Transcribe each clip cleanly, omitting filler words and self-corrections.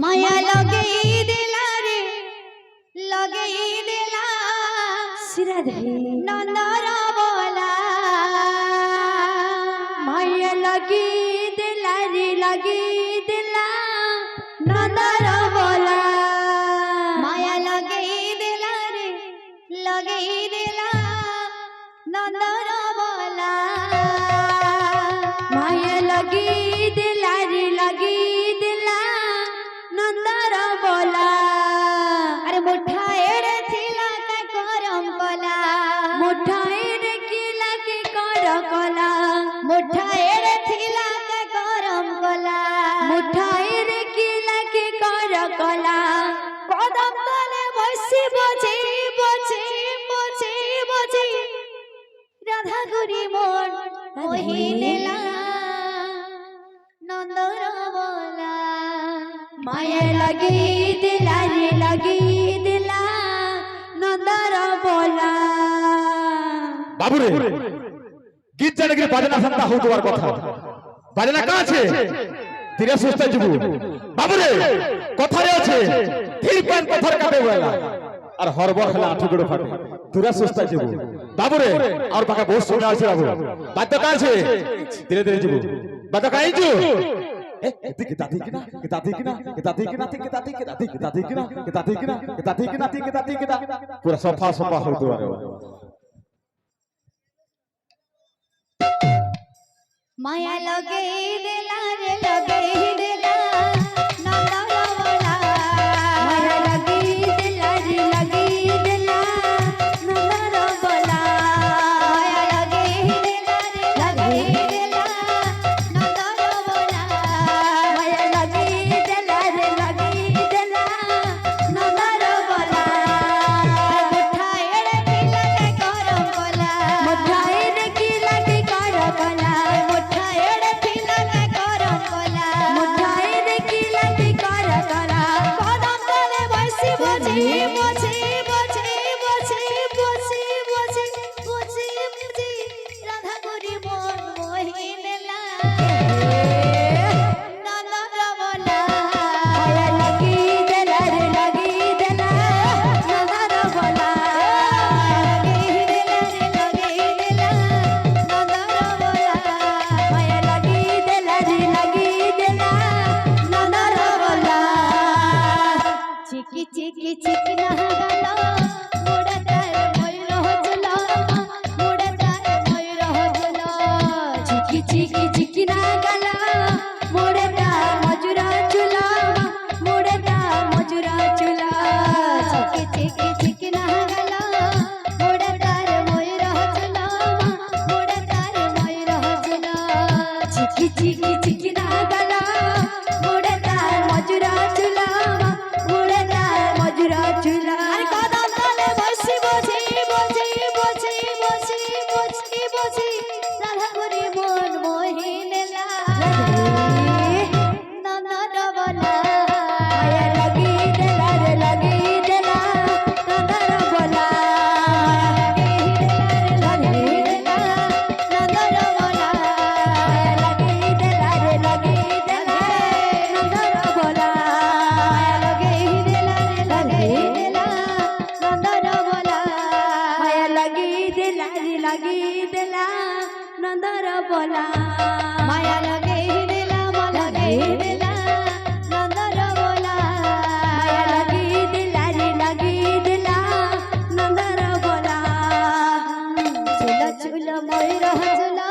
माया लगे दिला रे लगे दिला श्रीराधे नंदर बोला माया लगे दिला रे लगे दिला नंदर बोला माया लगे दिला रे लगे दिला नंदर बोला माया लगे दिला रे लगे दिला नंदर बोला अरे मुठा एड़े थिला काय करम कला मुठा एड़े किला के कर कला मुठा एड़े थिला काय करम कला मुठा एड़े किला के कर कला कदम तले बसी बजे बजे बजे बजे राधा गुरी मन मोहिनेला नंदर बोला माया लगे दिला रे लगे दिला नंदर बोला बाबू रे गीत जाने के बाजना संता हो तुम्हार कथा बाजना कहाँ छे तेरे सुस्ता जुबू बाबू रे कथा रे আছে ঠিক পান কথার কাটে বেলা আর হরবর খেলা আঠুগুড়ো ফাটে তুরা সুস্তা जुबू बाबू रे और बाका बहुत सुना আছে बाबू बात कहाँ छे धीरे धीरे जुबू बात कहाँ जू kita tikina पूरा सफा सफा हो तुम्हारे माया लगे दिला रे लगे दिला नंदर बोला माया लगे दिला रे लगे दिला नंदर बोला माया लगे दिला रे लगे दिला नंदर बोला माया लगे दिला रे लगे दिला नंदर बोला मुठा एड़े थिला काय करम कला मुठा एड़े किला के कर कला मुठा एड़े थिला काय करम कला मुठा एड़े किला के कर कला कदम तले बसी बजे बजे बजे बजे बजे बजे बजे बजे राधा गुरी मन मोहिनेला नंदर बोला माया लगे दिला रे लगे दिला नंदर बोला माया लगे दिला रे लगे दिला नंदर बोला चिकी चिकी चिकी नहगला मोड़ा तार मयूर हजला मोड़ा तार मयूर हजला चिकी चिकी चिकी ना गला मोड़ता मजुरा चुला मोड़ता मजुरा चुला चिकी चिकी चिकी नहगला मोड़ा तार मयूर हजला मोड़ा तार मयूर हजला चिकी चिकी चिकी ना गला मोड़ता मजुरा चुला मोड़ता मजुरा चुला अरे कदम तले बसी बजे बजे बजे बजे बजे बजे राधा गुरी मन मोहिनेला नंदर बोला माया लगे दिला रे लगे दिला नंदर बोला लगे दिला नंदर बोला माया लगे दिला रे लगे दिला नंदर बोला लगे दिला रे लगे दिला नंदर बोला माया लगे दिला रे लगे दिला नंदर बोला माया लगे दिला लगे दिला नंदर बोला माया लगे दिला रे लगे दिला नंदर बोला चुला चुला मयूर हजला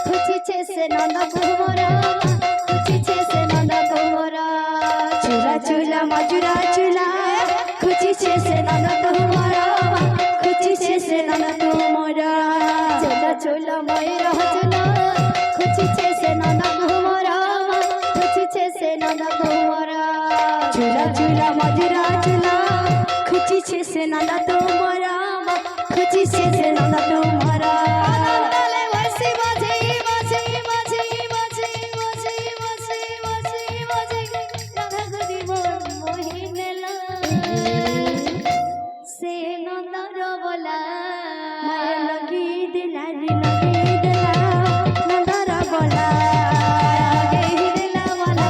खुची छे से नंद कुमरा खुची छे से नंद कुमरा चूला चूला मजुरा चूला खुची छे से नन तुम्हारा खुची छे से नन तुम्हारा चुला चुला मयूर हजला खुची छे से नंद कुमरा खुची छे से नंद कुमरा चूला चूला मजुरा चूला खुची छे से नन तुम्हारा खुची छे से नन तुम्हारा तले बसी बजे बजे बजे बजे बजे बजे बजे बजे राधा गुरी मन मोहिनेला से नंदर बोला माया लगी दिला रे लगी दिला नंदर बोला लगे दिला वाला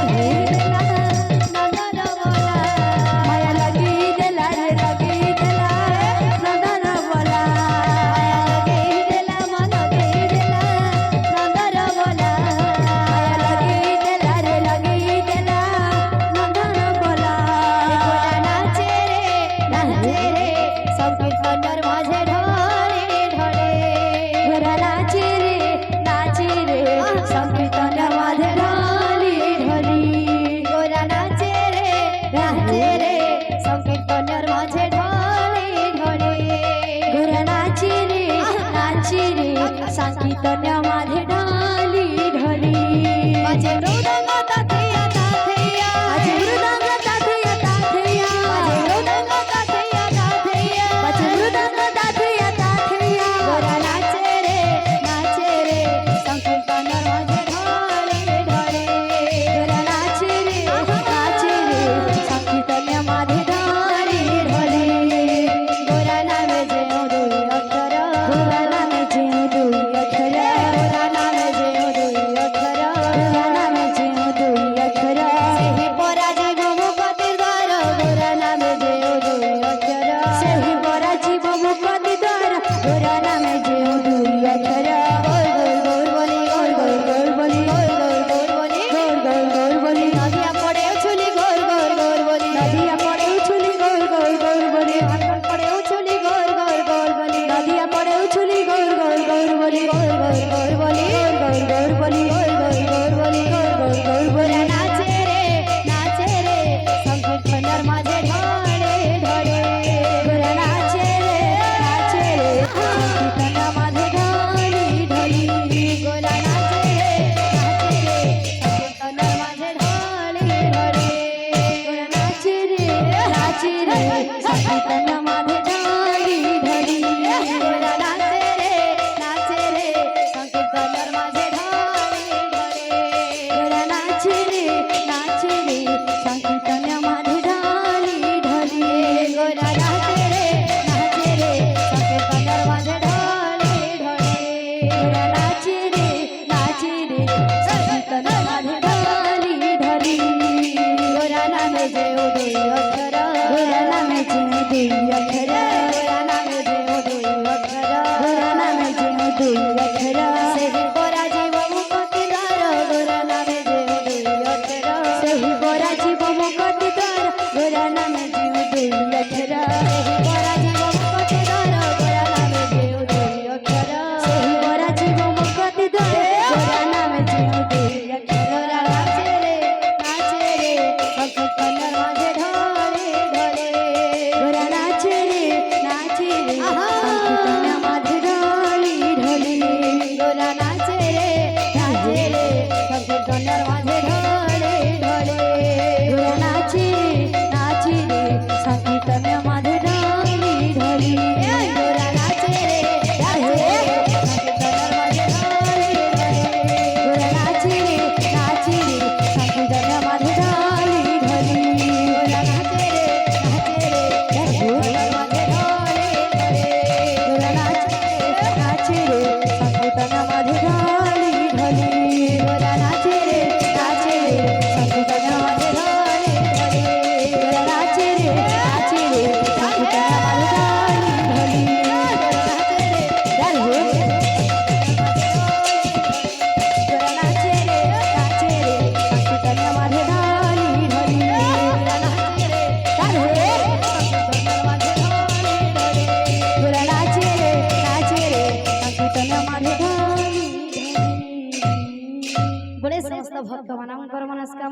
সংকীর্তন মাঝে ঢালি ঢালি গোরা নাচে রে সংকীর্তনের মাঝে ঢলে ঢলে গোরা নাচে রে সংকীর্তন মাঝে ঢালি ঢালি গোরা নাচে রে সংকীর্তনের মাঝে ঢলে ঢলে গোরা নাচে রে সংকীর্তন মাঝে ঢালি ঢালি গোরা নামে যে উদয় অক্ষর গোরা নামে যে দুই অক্ষর গোরা নামে যে উদয় অক্ষর গোরা নামে যে দুই অক্ষর ସେହି ପରା ଜୀବ ମୁକ୍ତି ଦ୍ୱାର ଗୋରା ନାମେ ଯେ ଉଦୟ ଅକ୍ଷର ସେହି ପରା ଜୀବ ମୁକ୍ତି ଦ୍ୱାର ଗୋରା ନାମେ ଯେ ଦୁଇ ଅକ୍ଷର ସେହି ପରା ଜୀବ ମୁକ୍ତି ଦ୍ୱାର ଗୋରା ନାମେ ଯେ ଉଦୟ ଅକ୍ଷର ସେହି ପରା ଜୀବ ମୁକ୍ତି ଦ୍ୱାର ଗୋରା ନାମେ ଯେ ଦୁଇ ଅକ୍ଷର ଗୋରା ନାଚେ ରେ ସଂକୀର୍ତ୍ତନ ମାଝେ ଢଳେ ଢଳେ ଗୋରା ନାଚେ ରେ ଆହା। ସଂକୀର୍ତ୍ତନ ମାଝେ ଢଳି ଢଳି ଗୋରା ନାଚେ ରେ ସଂକୀର୍ତ୍ତନ ମାଝେ ଢଳେ ଢଳେ ଗୋରା ନାଚେ ରେ ସଂକୀର୍ତ୍ତନ ମାଝେ ଢଳି ଢଳି ଗୋରା ନାଚେ ରେ ସଂକୀର୍ତ୍ତନ ମାଝେ ଢଳେ ଢଳେ গোরা নাচে রে সংকীর্তন মাঝে ঢালি ঢালি গোরা নাচে রে সংকীর্তন মাঝে ঢলে ঢলে গোরা নাচে রে সংকীর্তন মাঝে ঢালি ঢালি গোরা নাচে রে সংকীর্তন মাঝে ঢলে ঢলে গোরা নাচে রে সংকীর্তন মাঝে ঢালি ঢালি গোরা নাচে রে সংকীর্তন মাঝে ঢালি ঢালি গোরা নাচে রে সংকীর্তন মাঝে ঢালি ঢালি বলে সমস্ত ভক্ত মানঙ্কর মনস্কাম